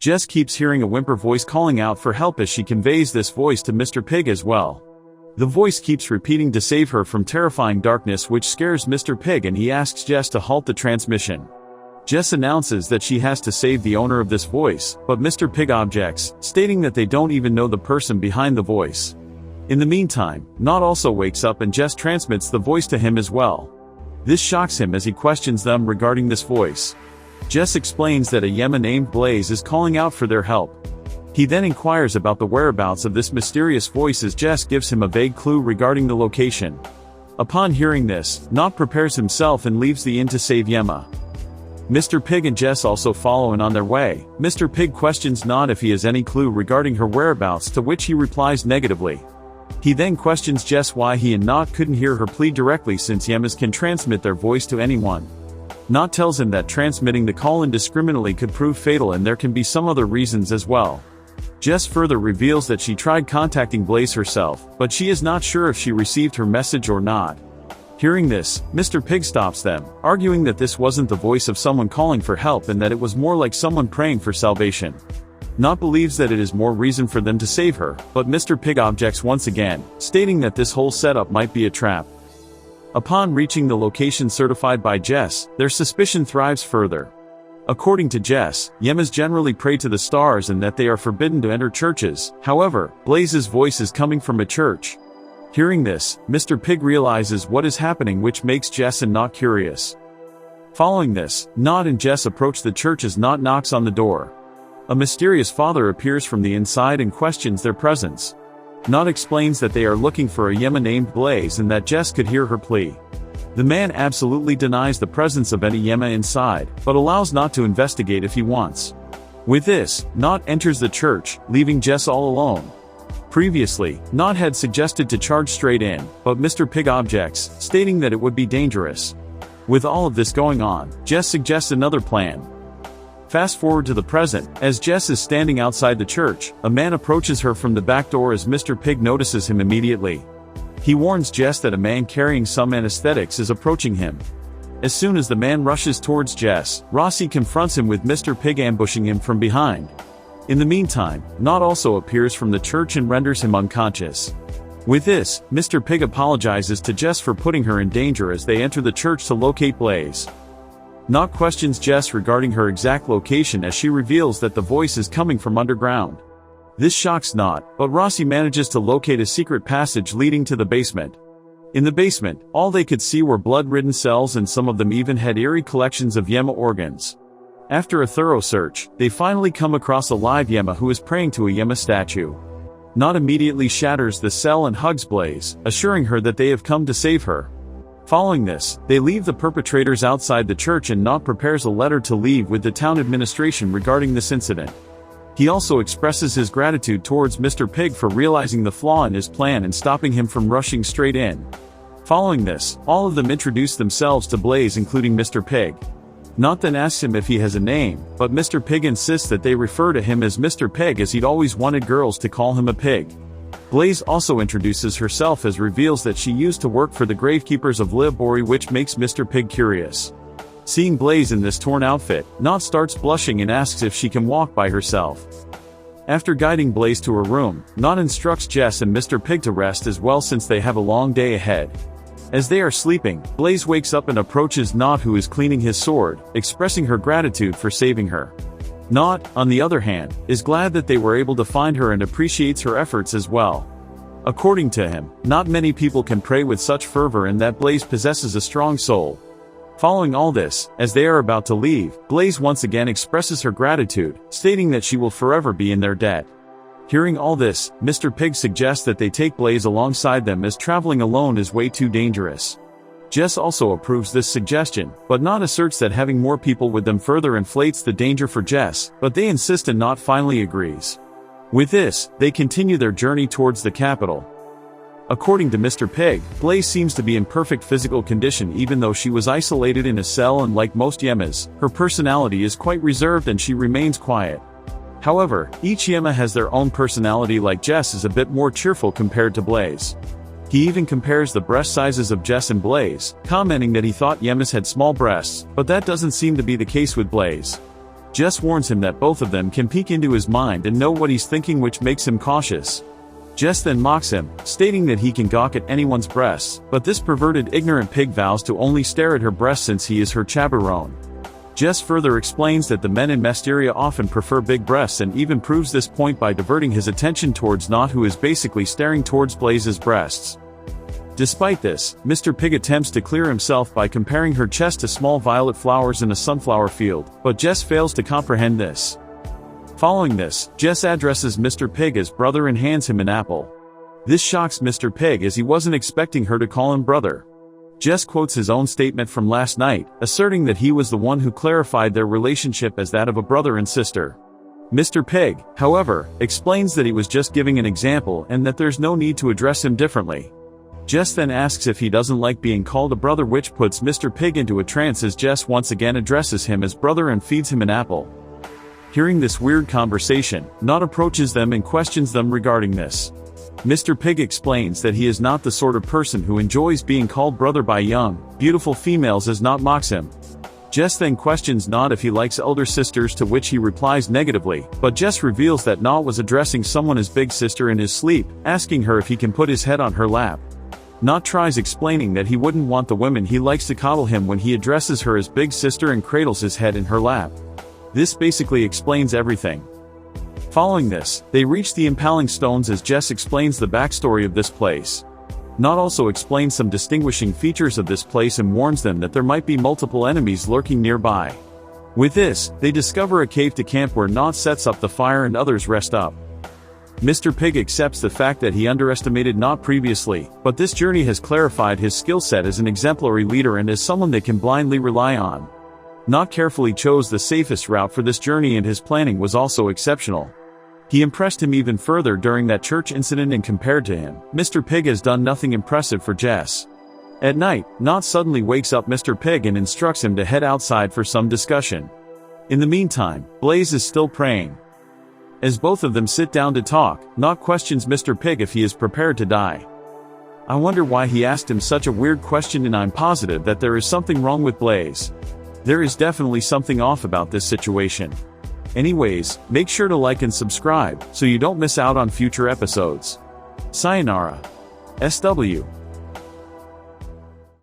Jess keeps hearing a whimper voice calling out for help as she conveys this voice to Mr. Pig as well. The voice keeps repeating to save her from terrifying darkness, which scares Mr. Pig, and he asks Jess to halt the transmission. Jess announces that she has to save the owner of this voice, but Mr. Pig objects, stating that they don't even know the person behind the voice. In the meantime, Nod also wakes up and Jess transmits the voice to him as well. This shocks him as he questions them regarding this voice. Jess explains that a Yema named Blaze is calling out for their help. He then inquires about the whereabouts of this mysterious voice as Jess gives him a vague clue regarding the location. Upon hearing this, Nod prepares himself and leaves the inn to save Yema. Mr. Pig and Jess also follow, and on their way, Mr. Pig questions Nod if he has any clue regarding her whereabouts, to which he replies negatively. He then questions Jess why he and Nod couldn't hear her plea directly, since Yemas can transmit their voice to anyone. Nod tells him that transmitting the call indiscriminately could prove fatal and there can be some other reasons as well. Jess further reveals that she tried contacting Blaze herself, but she is not sure if she received her message or not. Hearing this, Mr. Pig stops them, arguing that this wasn't the voice of someone calling for help and that it was more like someone praying for salvation. Nod believes that it is more reason for them to save her, but Mr. Pig objects once again, stating that this whole setup might be a trap. Upon reaching the location certified by Jess, their suspicion thrives further. According to Jess, Yemas generally pray to the stars and that they are forbidden to enter churches. However, Blaze's voice is coming from a church. Hearing this, Mr. Pig realizes what is happening, which makes Jess and Nod curious. Following this, Nod and Jess approach the church as Nod knocks on the door. A mysterious father appears from the inside and questions their presence. Nod explains that they are looking for a Yema named Blaze and that Jess could hear her plea. The man absolutely denies the presence of any Yema inside, but allows Nod to investigate if he wants. With this, Nod enters the church, leaving Jess all alone. Previously, Nod had suggested to charge straight in, but Mr. Pig objects, stating that it would be dangerous. With all of this going on, Jess suggests another plan. Fast forward to the present, as Jess is standing outside the church, a man approaches her from the back door as Mr. Pig notices him immediately. He warns Jess that a man carrying some anesthetics is approaching him. As soon as the man rushes towards Jess, Rossi confronts him with Mr. Pig ambushing him from behind. In the meantime, Nod also appears from the church and renders him unconscious. With this, Mr. Pig apologizes to Jess for putting her in danger as they enter the church to locate Blaze. Nod questions Jess regarding her exact location as she reveals that the voice is coming from underground. This shocks Nod, but Rossi manages to locate a secret passage leading to the basement. In the basement, all they could see were blood-ridden cells, and some of them even had eerie collections of Yema organs. After a thorough search, they finally come across a live Yema who is praying to a Yema statue. Nod immediately shatters the cell and hugs Blaze, assuring her that they have come to save her. Following this, they leave the perpetrators outside the church and Nod prepares a letter to leave with the town administration regarding this incident. He also expresses his gratitude towards Mr. Pig for realizing the flaw in his plan and stopping him from rushing straight in. Following this, all of them introduce themselves to Blaze, including Mr. Pig. Nod then asks him if he has a name, but Mr. Pig insists that they refer to him as Mr. Pig as he'd always wanted girls to call him a pig. Blaze also introduces herself as reveals that she used to work for the gravekeepers of Libori, which makes Mr. Pig curious. Seeing Blaze in this torn outfit, Nod starts blushing and asks if she can walk by herself. After guiding Blaze to her room, Nod instructs Jess and Mr. Pig to rest as well since they have a long day ahead. As they are sleeping, Blaze wakes up and approaches Nod, who is cleaning his sword, expressing her gratitude for saving her. Nod, on the other hand, is glad that they were able to find her and appreciates her efforts as well. According to him, not many people can pray with such fervor and that Blaze possesses a strong soul. Following all this, as they are about to leave, Blaze once again expresses her gratitude, stating that she will forever be in their debt. Hearing all this, Mr. Pig suggests that they take Blaze alongside them as traveling alone is way too dangerous. Jess also approves this suggestion, but Nod asserts that having more people with them further inflates the danger for Jess, but they insist and Nod finally agrees. With this, they continue their journey towards the capital. According to Mr. Pig, Blaze seems to be in perfect physical condition even though she was isolated in a cell, and like most Yemas, her personality is quite reserved and she remains quiet. However, each Yema has their own personality, like Jess is a bit more cheerful compared to Blaze. He even compares the breast sizes of Jess and Blaze, commenting that he thought Yemas had small breasts, but that doesn't seem to be the case with Blaze. Jess warns him that both of them can peek into his mind and know what he's thinking, which makes him cautious. Jess then mocks him, stating that he can gawk at anyone's breasts, but this perverted ignorant pig vows to only stare at her breasts since he is her chaperone. Jess further explains that the men in Mysteria often prefer big breasts and even proves this point by diverting his attention towards Not, who is basically staring towards Blaze's breasts. Despite this, Mr. Pig attempts to clear himself by comparing her chest to small violet flowers in a sunflower field, but Jess fails to comprehend this. Following this, Jess addresses Mr. Pig as brother and hands him an apple. This shocks Mr. Pig as he wasn't expecting her to call him brother. Jess quotes his own statement from last night, asserting that he was the one who clarified their relationship as that of a brother and sister. Mr. Pig, however, explains that he was just giving an example and that there's no need to address him differently. Jess then asks if he doesn't like being called a brother, which puts Mr. Pig into a trance as Jess once again addresses him as brother and feeds him an apple. Hearing this weird conversation, Not approaches them and questions them regarding this. Mr. Pig explains that he is not the sort of person who enjoys being called brother by young, beautiful females, as Not mocks him. Jess then questions Not if he likes elder sisters, to which he replies negatively, but Jess reveals that Not was addressing someone as big sister in his sleep, asking her if he can put his head on her lap. Not tries explaining that he wouldn't want the women he likes to coddle him when he addresses her as big sister and cradles his head in her lap. This basically explains everything. Following this, they reach the impaling stones as Jess explains the backstory of this place. Not also explains some distinguishing features of this place and warns them that there might be multiple enemies lurking nearby. With this, they discover a cave to camp where Not sets up the fire and others rest up. Mr. Pig accepts the fact that he underestimated Not previously, but this journey has clarified his skill set as an exemplary leader and as someone they can blindly rely on. Not carefully chose the safest route for this journey, and his planning was also exceptional. He impressed him even further during that church incident, and compared to him, Mr. Pig has done nothing impressive for Jess. At night, Not suddenly wakes up Mr. Pig and instructs him to head outside for some discussion. In the meantime, Blaze is still praying. As both of them sit down to talk, Not questions Mr. Pig if he is prepared to die. I wonder why he asked him such a weird question, and I'm positive that there is something wrong with Blaze. There is definitely something off about this situation. Anyways, make sure to like and subscribe, so you don't miss out on future episodes. Sayonara. SW.